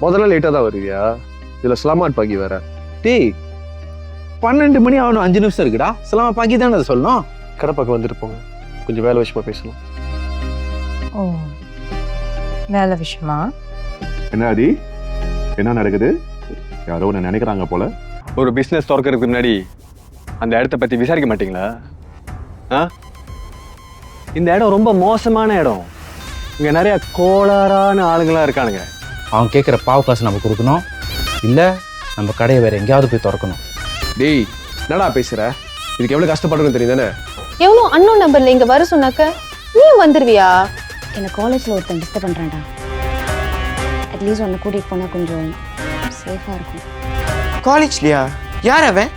முதல்ல லேட்டாக தான் வருவியா? இதில் ஸ்லாமாட் பாக்கி வேற. டேய் 12 மணி ஆகணும், 5 நிமிஷம் இருக்குடா. சலாமா பாக்கி தானே அதை சொல்லணும். கடை பக்கம் வந்துட்டு போங்க, கொஞ்சம் வேலை விஷயமா பேசணும். ஓ, வேலை விஷயமா? என்ன ஆதி, என்ன நடக்குது? யாரோ ஒன்று நினைக்கிறாங்க போல. ஒரு பிஸ்னஸ் திறக்கிறதுக்கு முன்னாடி அந்த இடத்த பற்றி விசாரிக்க மாட்டீங்களா? ஆ, இந்த இடம் ரொம்ப மோசமான இடம். இங்கே நிறைய கோளாறான ஆளுங்களாம் இருக்கானுங்க. அவன் கேட்குற பாவு காசு நம்ம கொடுக்கணும், இல்லை நம்ம கடையை வேற எங்கேயாவது போய் திறக்கணும். டேய், என்னடா பேசுற? இதுக்கு எவ்வளவு கஷ்டப்படுறேன்னு தெரியும் தானே? எவ்வளோ அன்னோன் நம்பர்ல இங்க வர சொன்னாக்க நீயும் வந்துருவியா? என்னை காலேஜில் ஒருத்தன் டிஸ்டர்ப் பண்ணுறான்டா. அட்லீஸ்ட் உன்னை கூட்டிகிட்டு போனால் கொஞ்சம் சேஃபாக இருக்கும். காலேஜ்லையா? யார் அவன்?